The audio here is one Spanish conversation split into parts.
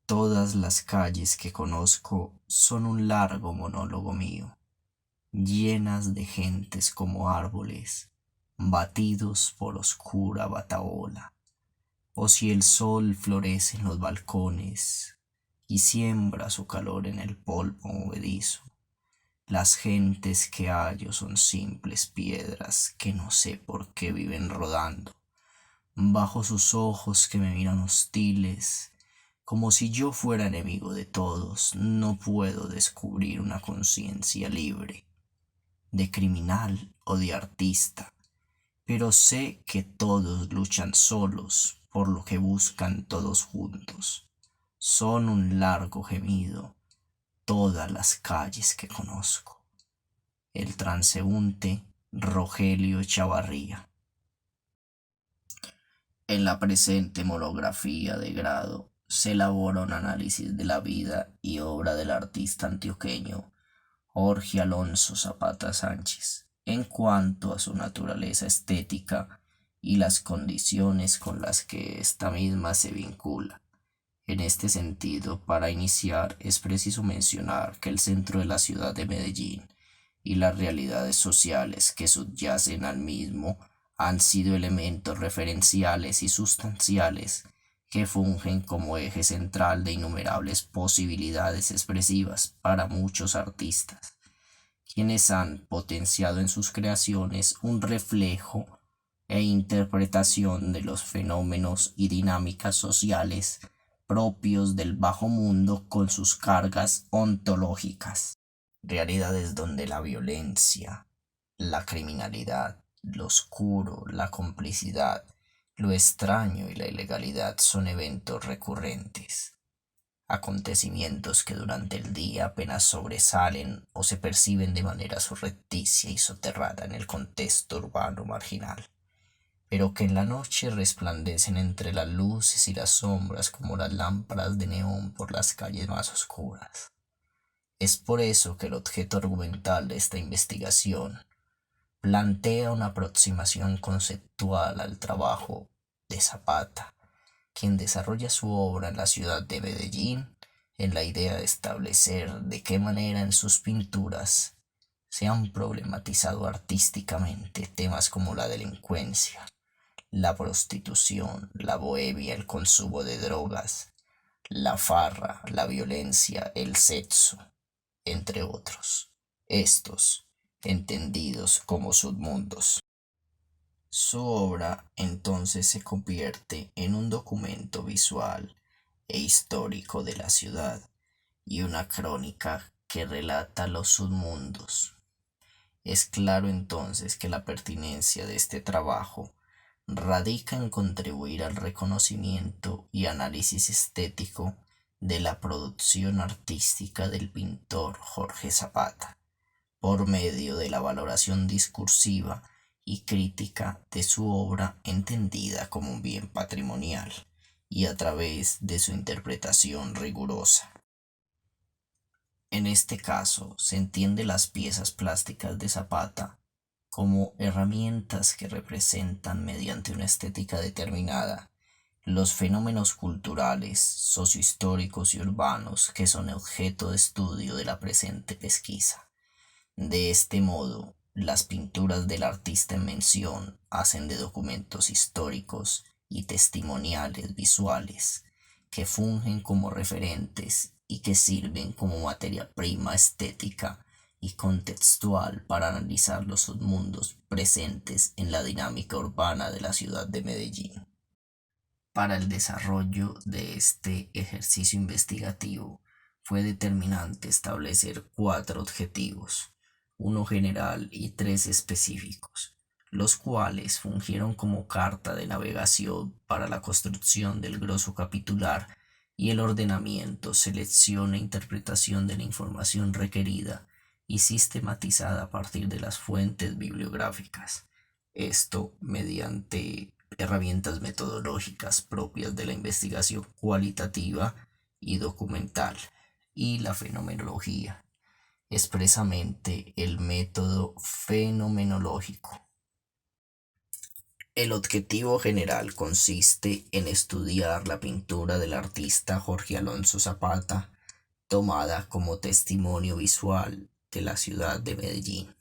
Todas las calles que conozco son un largo monólogo mío, llenas de gentes como árboles, batidos por oscura batahola, o si el sol florece en los balcones y siembra su calor en el polvo movedizo. Las gentes que hallo son simples piedras que no sé por qué viven rodando, bajo sus ojos que me miran hostiles, como si yo fuera enemigo de todos. No puedo descubrir una conciencia libre, de criminal o de artista, pero sé que todos luchan solos por lo que buscan todos juntos. Son un largo gemido todas las calles que conozco. El transeúnte Rogelio Chavarría. En la presente monografía de grado se elabora un análisis de la vida y obra del artista antioqueño Jorge Alonso Zapata Sánchez en cuanto a su naturaleza estética y las condiciones con las que ésta misma se vincula. En este sentido, para iniciar, es preciso mencionar que el centro de la ciudad de Medellín y las realidades sociales que subyacen al mismo han sido elementos referenciales y sustanciales que fungen como eje central de innumerables posibilidades expresivas para muchos artistas, quienes han potenciado en sus creaciones un reflejo e interpretación de los fenómenos y dinámicas sociales propios del bajo mundo con sus cargas ontológicas, realidades donde la violencia, la criminalidad, lo oscuro, la complicidad, lo extraño y la ilegalidad son eventos recurrentes, acontecimientos que durante el día apenas sobresalen o se perciben de manera surrepticia y soterrada en el contexto urbano marginal, pero que en la noche resplandecen entre las luces y las sombras como las lámparas de neón por las calles más oscuras. Es por eso que el objeto argumental de esta investigación plantea una aproximación conceptual al trabajo de Zapata, quien desarrolla su obra en la ciudad de Medellín en la idea de establecer de qué manera en sus pinturas se han problematizado artísticamente temas como la delincuencia, la prostitución, la bohemia, el consumo de drogas, la farra, la violencia, el sexo, entre otros, estos entendidos como submundos. Su obra entonces se convierte en un documento visual e histórico de la ciudad y una crónica que relata los submundos. Es claro entonces que la pertinencia de este trabajo radica en contribuir al reconocimiento y análisis estético de la producción artística del pintor Jorge Zapata, por medio de la valoración discursiva y crítica de su obra entendida como un bien patrimonial y a través de su interpretación rigurosa. En este caso se entiende las piezas plásticas de Zapata como herramientas que representan mediante una estética determinada los fenómenos culturales, sociohistóricos y urbanos que son objeto de estudio de la presente pesquisa. De este modo, las pinturas del artista en mención hacen de documentos históricos y testimoniales visuales que fungen como referentes y que sirven como materia prima estética y contextual para analizar los submundos presentes en la dinámica urbana de la ciudad de Medellín. Para el desarrollo de este ejercicio investigativo fue determinante establecer cuatro objetivos, uno general y tres específicos, los cuales fungieron como carta de navegación para la construcción del grosso capitular y el ordenamiento, selección e interpretación de la información requerida y sistematizada a partir de las fuentes bibliográficas. Esto mediante herramientas metodológicas propias de la investigación cualitativa y documental y la fenomenología, expresamente el método fenomenológico. El objetivo general consiste en estudiar la pintura del artista Jorge Alonso Zapata, tomada como testimonio visual de la ciudad de Medellín,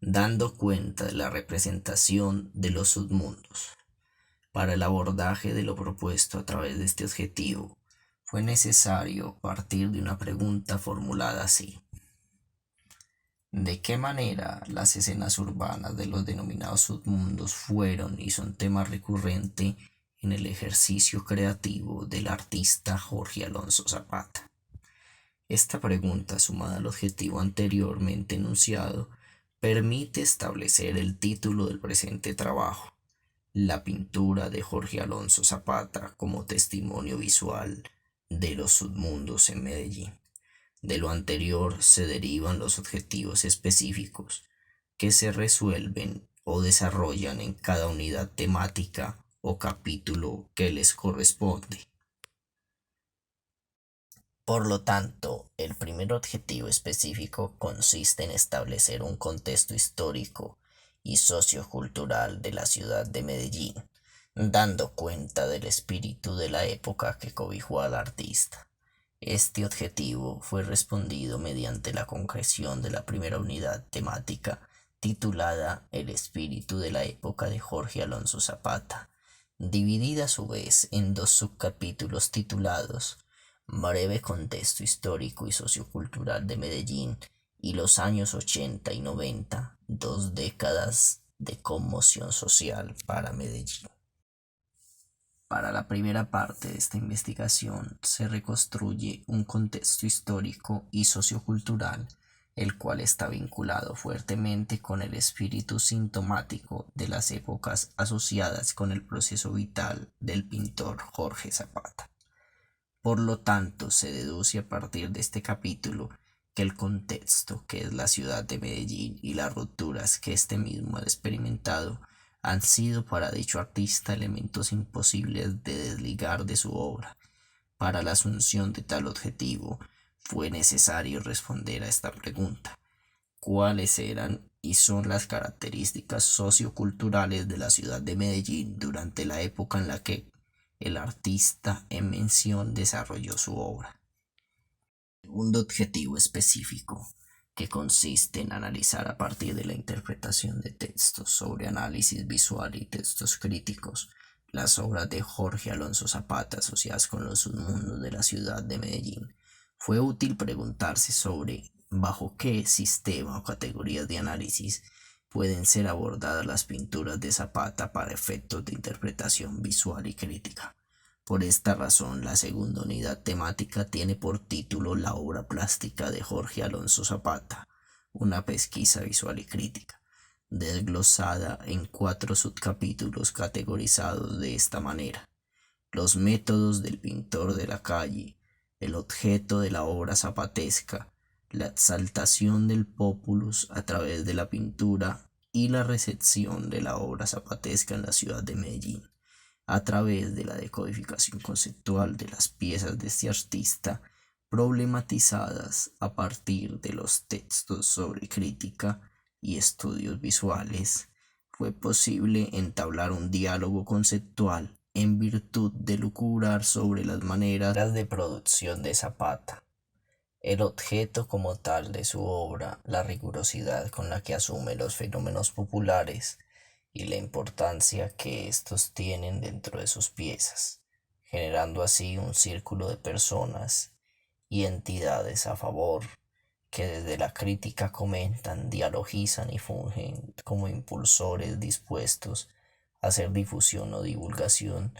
dando cuenta de la representación de los submundos. Para el abordaje de lo propuesto a través de este objetivo, fue necesario partir de una pregunta formulada así: ¿de qué manera las escenas urbanas de los denominados submundos fueron y son tema recurrente en el ejercicio creativo del artista Jorge Alonso Zapata? Esta pregunta, sumada al objetivo anteriormente enunciado, permite establecer el título del presente trabajo: la pintura de Jorge Alonso Zapata como testimonio visual de los submundos en Medellín. De lo anterior se derivan los objetivos específicos que se resuelven o desarrollan en cada unidad temática o capítulo que les corresponde. Por lo tanto, el primer objetivo específico consiste en establecer un contexto histórico y sociocultural de la ciudad de Medellín, dando cuenta del espíritu de la época que cobijó al artista. Este objetivo fue respondido mediante la concreción de la primera unidad temática, titulada El espíritu de la época de Jorge Alonso Zapata, dividida a su vez en dos subcapítulos titulados Breve contexto histórico y sociocultural de Medellín y los años 80 y 90, 2 décadas de conmoción social para Medellín. Para la primera parte de esta investigación se reconstruye un contexto histórico y sociocultural, el cual está vinculado fuertemente con el espíritu sintomático de las épocas asociadas con el proceso vital del pintor Jorge Zapata. Por lo tanto, se deduce a partir de este capítulo que el contexto, que es la ciudad de Medellín, y las rupturas que éste mismo ha experimentado, han sido para dicho artista elementos imposibles de desligar de su obra. Para la asunción de tal objetivo, fue necesario responder a esta pregunta: ¿cuáles eran y son las características socioculturales de la ciudad de Medellín durante la época en la que el artista en mención desarrolló su obra? Segundo objetivo específico, que consiste en analizar a partir de la interpretación de textos sobre análisis visual y textos críticos las obras de Jorge Alonso Zapata asociadas con los submundos de la ciudad de Medellín. Fue útil preguntarse sobre bajo qué sistema o categorías de análisis pueden ser abordadas las pinturas de Zapata para efectos de interpretación visual y crítica. Por esta razón, la segunda unidad temática tiene por título La obra plástica de Jorge Alonso Zapata, una pesquisa visual y crítica, desglosada en 4 subcapítulos categorizados de esta manera: los métodos del pintor de la calle, el objeto de la obra zapatesca, la exaltación del populus a través de la pintura y la recepción de la obra zapatesca en la ciudad de Medellín a través de la decodificación conceptual de las piezas de este artista, problematizadas a partir de los textos sobre crítica y estudios visuales. Fue posible entablar un diálogo conceptual en virtud de lucubrar sobre las maneras de producción de Zapata, el objeto como tal de su obra, la rigurosidad con la que asume los fenómenos populares y la importancia que estos tienen dentro de sus piezas, generando así un círculo de personas y entidades a favor que desde la crítica comentan, dialogizan y fungen como impulsores dispuestos a hacer difusión o divulgación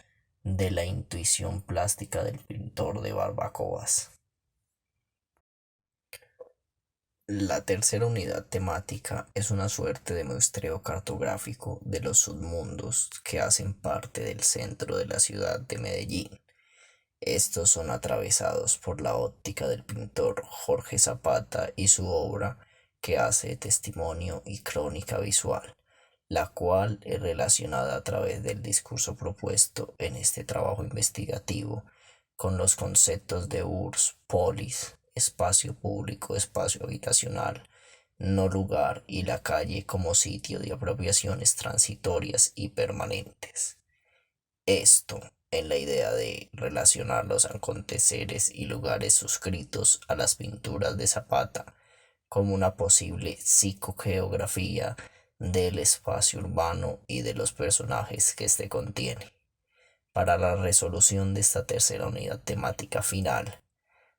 de la intuición plástica del pintor de barbacoas. La tercera unidad temática es una suerte de muestreo cartográfico de los submundos que hacen parte del centro de la ciudad de Medellín. Estos son atravesados por la óptica del pintor Jorge Zapata y su obra, que hace de testimonio y crónica visual, la cual es relacionada a través del discurso propuesto en este trabajo investigativo con los conceptos de URSS, polis, espacio público, espacio habitacional, no lugar, y la calle como sitio de apropiaciones transitorias y permanentes. Esto en la idea de relacionar los aconteceres y lugares suscritos a las pinturas de Zapata como una posible psicogeografía del espacio urbano y de los personajes que éste contiene. Para la resolución de esta tercera unidad temática final,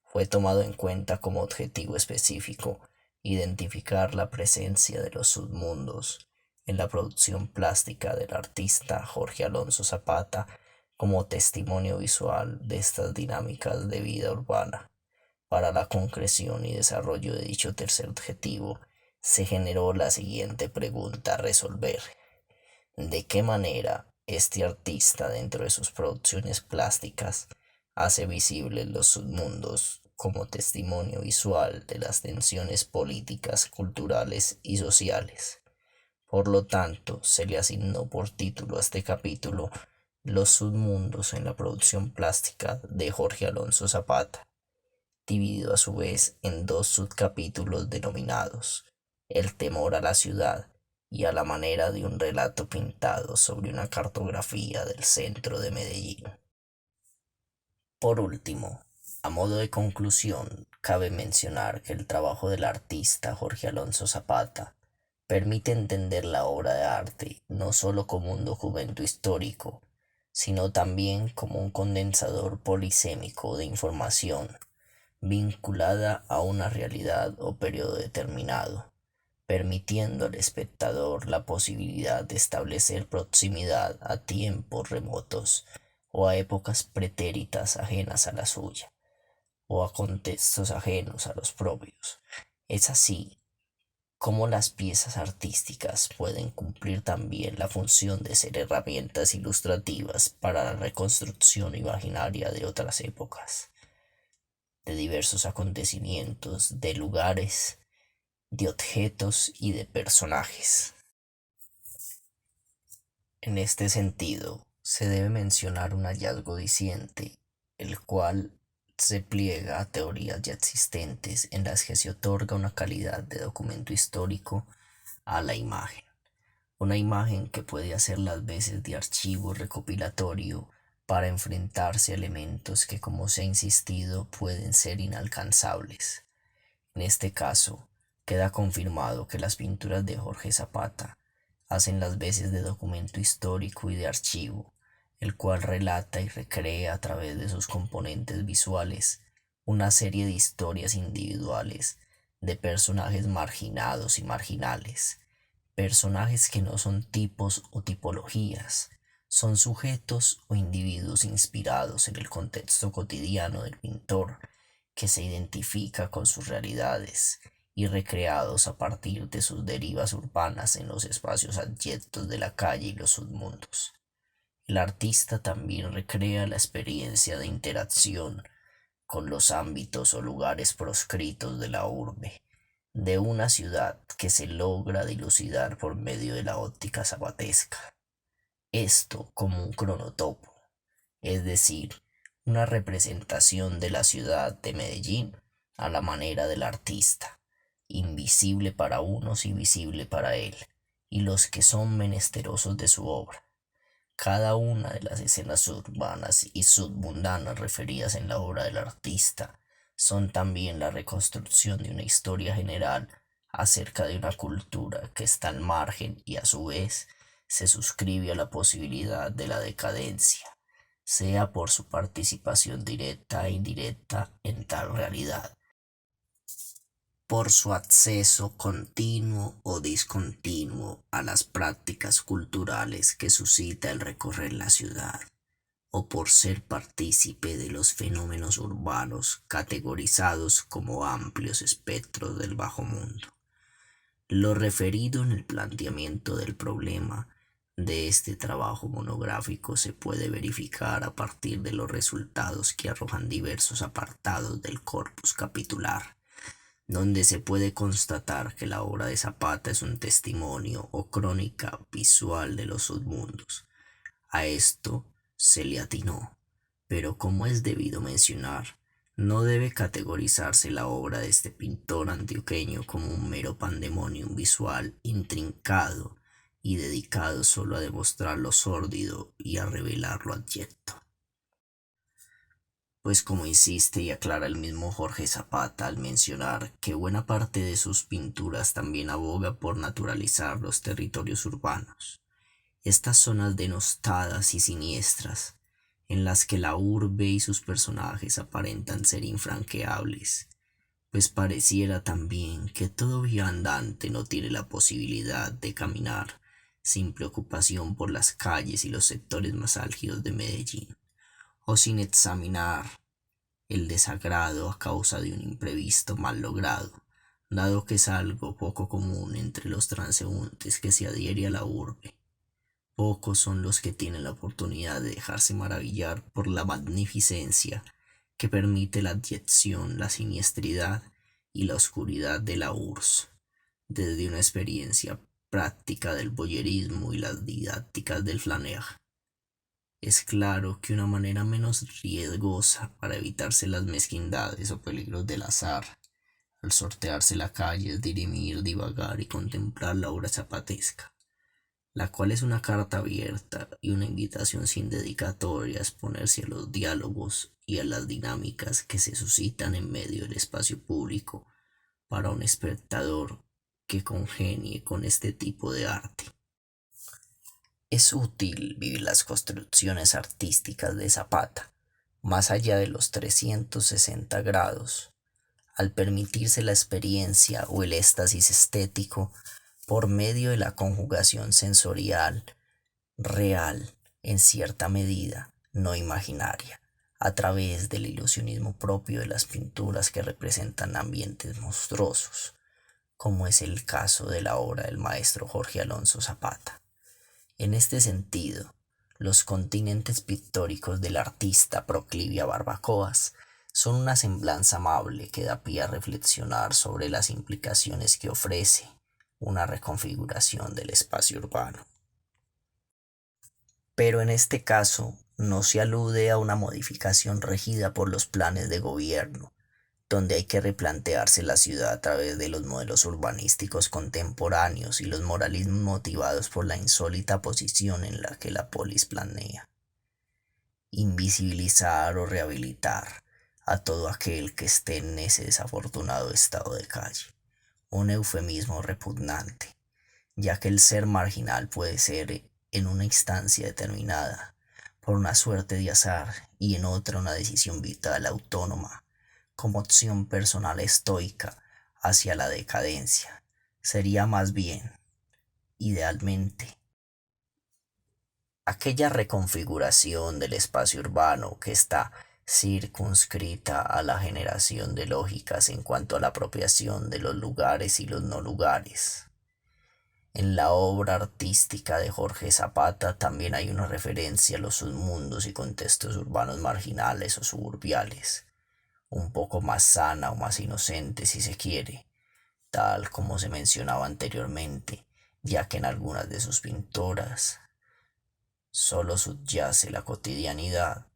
fue tomado en cuenta como objetivo específico identificar la presencia de los submundos en la producción plástica del artista Jorge Alonso Zapata como testimonio visual de estas dinámicas de vida urbana. Para la concreción y desarrollo de dicho tercer objetivo, se generó la siguiente pregunta a resolver: ¿de qué manera este artista dentro de sus producciones plásticas hace visibles los submundos como testimonio visual de las tensiones políticas, culturales y sociales? Por lo tanto, se le asignó por título a este capítulo Los submundos en la producción plástica de Jorge Alonso Zapata, dividido a su vez en dos subcapítulos denominados El temor a la ciudad y a la manera de un relato pintado sobre una cartografía del centro de Medellín. Por último, a modo de conclusión, cabe mencionar que el trabajo del artista Jorge Alonso Zapata permite entender la obra de arte no solo como un documento histórico, sino también como un condensador polisémico de información vinculada a una realidad o periodo determinado, permitiendo al espectador la posibilidad de establecer proximidad a tiempos remotos o a épocas pretéritas ajenas a la suya, o a contextos ajenos a los propios. Es así como las piezas artísticas pueden cumplir también la función de ser herramientas ilustrativas para la reconstrucción imaginaria de otras épocas, de diversos acontecimientos, de lugares, de objetos y de personajes. En este sentido, se debe mencionar un hallazgo diciente, el cual se pliega a teorías ya existentes en las que se otorga una calidad de documento histórico a la imagen. Una imagen que puede hacer las veces de archivo recopilatorio para enfrentarse a elementos que, como se ha insistido, pueden ser inalcanzables. En este caso, queda confirmado que las pinturas de Jorge Zapata hacen las veces de documento histórico y de archivo, el cual relata y recrea a través de sus componentes visuales una serie de historias individuales de personajes marginados y marginales, personajes que no son tipos o tipologías, son sujetos o individuos inspirados en el contexto cotidiano del pintor, que se identifica con sus realidades y recreados a partir de sus derivas urbanas en los espacios adyacentes de la calle y los submundos. El artista también recrea la experiencia de interacción con los ámbitos o lugares proscritos de la urbe, de una ciudad que se logra dilucidar por medio de la óptica zapatesca. Esto como un cronotopo, es decir, una representación de la ciudad de Medellín a la manera del artista, invisible para unos y visible para él, y los que son menesterosos de su obra. Cada una de las escenas urbanas y submundanas referidas en la obra del artista son también la reconstrucción de una historia general acerca de una cultura que está al margen y a su vez se suscribe a la posibilidad de la decadencia, sea por su participación directa e indirecta en tal realidad, por su acceso continuo o discontinuo a las prácticas culturales que suscita el recorrer la ciudad, o por ser partícipe de los fenómenos urbanos categorizados como amplios espectros del bajo mundo. Lo referido en el planteamiento del problema de este trabajo monográfico se puede verificar a partir de los resultados que arrojan diversos apartados del corpus capitular, donde se puede constatar que la obra de Zapata es un testimonio o crónica visual de los submundos. A esto se le atinó, pero como es debido mencionar, No debe categorizarse la obra de este pintor antioqueño como un mero pandemonium visual intrincado y dedicado solo a demostrar lo sórdido y a revelar lo abyecto. Pues como insiste y aclara el mismo Jorge Zapata al mencionar que buena parte de sus pinturas también aboga por naturalizar los territorios urbanos, estas zonas denostadas y siniestras, en las que la urbe y sus personajes aparentan ser infranqueables, pues pareciera también que todo viandante no tiene la posibilidad de caminar sin preocupación por las calles y los sectores más álgidos de Medellín, o sin examinar el desagrado a causa de un imprevisto mal logrado, dado que es algo poco común entre los transeúntes que se adhiere a la urbe. Pocos son los que tienen la oportunidad de dejarse maravillar por la magnificencia que permite la adyección, la siniestridad y la oscuridad de la URSS, desde una experiencia práctica del boyerismo y las didácticas del flaner. Es claro que una manera menos riesgosa para evitarse las mezquindades o peligros del azar, al sortearse la calle, es dirimir, divagar y contemplar la obra zapatesca, la cual es una carta abierta y una invitación sin dedicatoria a exponerse a los diálogos y a las dinámicas que se suscitan en medio del espacio público para un espectador que congenie con este tipo de arte. Es útil vivir las construcciones artísticas de Zapata, más allá de los 360 grados, al permitirse la experiencia o el éxtasis estético por medio de la conjugación sensorial, real, en cierta medida, no imaginaria, a través del ilusionismo propio de las pinturas que representan ambientes monstruosos, como es el caso de la obra del maestro Jorge Alonso Zapata. En este sentido, los continentes pictóricos del artista Proclivia Barbacoas son una semblanza amable que da pie a reflexionar sobre las implicaciones que ofrece una reconfiguración del espacio urbano. Pero en este caso no se alude a una modificación regida por los planes de gobierno, donde hay que replantearse la ciudad a través de los modelos urbanísticos contemporáneos y los moralismos motivados por la insólita posición en la que la polis planea. Invisibilizar o rehabilitar a todo aquel que esté en ese desafortunado estado de calle. Un eufemismo repugnante, ya que el ser marginal puede ser en una instancia determinada por una suerte de azar y en otra una decisión vital autónoma, como opción personal estoica hacia la decadencia. Sería más bien, idealmente, aquella reconfiguración del espacio urbano que está circunscrita a la generación de lógicas en cuanto a la apropiación de los lugares y los no lugares. En la obra artística de Jorge Zapata también hay una referencia a los submundos y contextos urbanos marginales o suburbiales, un poco más sana o más inocente si se quiere, tal como se mencionaba anteriormente, ya que en algunas de sus pinturas solo subyace la cotidianidad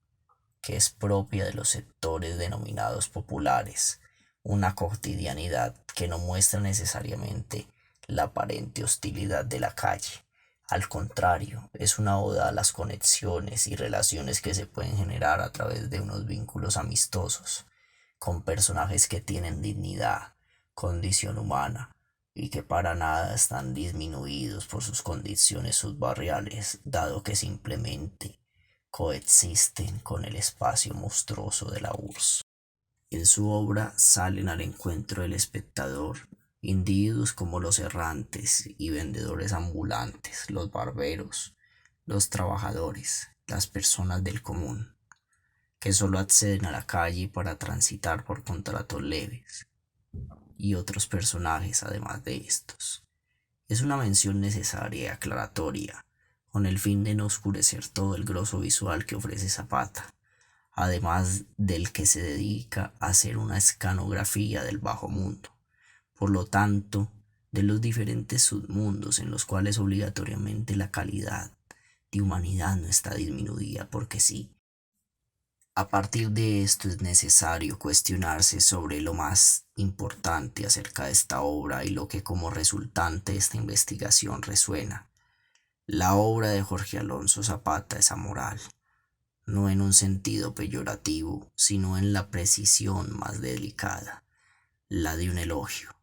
que es propia de los sectores denominados populares, una cotidianidad que no muestra necesariamente la aparente hostilidad de la calle. Al contrario, es una oda a las conexiones y relaciones que se pueden generar a través de unos vínculos amistosos, con personajes que tienen dignidad, condición humana, y que para nada están disminuidos por sus condiciones subbarriales, dado que simplemente coexisten con el espacio monstruoso de la URSS. En su obra salen al encuentro del espectador individuos como los errantes y vendedores ambulantes, los barberos, los trabajadores, las personas del común, que solo acceden a la calle para transitar por contratos leves, y otros personajes además de estos. Es una mención necesaria y aclaratoria, con el fin de no oscurecer todo el grosso visual que ofrece Zapata, además del que se dedica a hacer una escanografía del bajo mundo, por lo tanto, de los diferentes submundos en los cuales obligatoriamente la calidad de humanidad no está disminuida porque sí, A partir de esto es necesario cuestionarse sobre lo más importante acerca de esta obra y lo que como resultante de esta investigación resuena. La obra de Jorge Alonso Zapata es amoral, no en un sentido peyorativo, sino en la precisión más delicada, la de un elogio,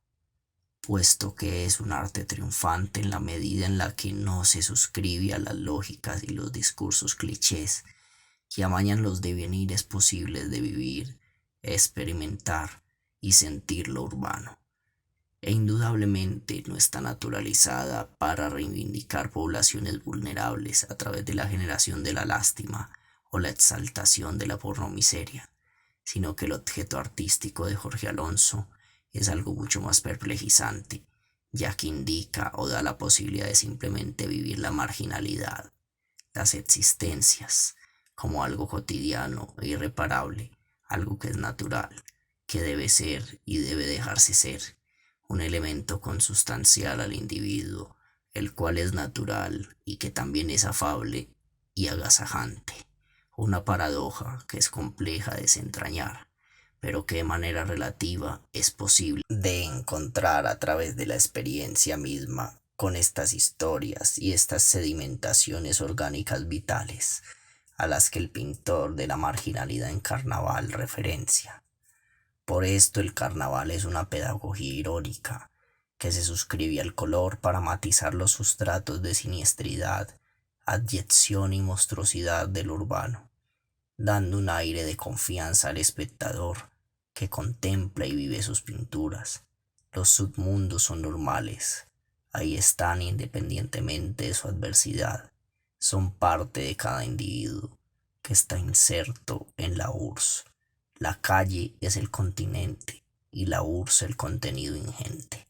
puesto que es un arte triunfante en la medida en la que no se suscribe a las lógicas y los discursos clichés que amañan los devenires posibles de vivir, experimentar y sentir lo urbano. E indudablemente no está naturalizada para reivindicar poblaciones vulnerables a través de la generación de la lástima o la exaltación de la pornomiseria, sino que el objeto artístico de Jorge Alonso es algo mucho más perplejizante, ya que indica o da la posibilidad de simplemente vivir la marginalidad, las existencias, como algo cotidiano e irreparable, algo que es natural, que debe ser y debe dejarse ser, un elemento consustancial al individuo, el cual es natural y que también es afable y agasajante, una paradoja que es compleja de desentrañar, pero que de manera relativa es posible de encontrar a través de la experiencia misma con estas historias y estas sedimentaciones orgánicas vitales a las que el pintor de la marginalidad en Carnaval referencia. Por esto el Carnaval es una pedagogía irónica que se suscribe al color para matizar los sustratos de siniestridad, abyección y monstruosidad del urbano, dando un aire de confianza al espectador que contempla y vive sus pinturas. Los submundos son normales, ahí están independientemente de su adversidad, son parte de cada individuo que está inserto en la URSS. La calle es el continente y la URSS el contenido ingente.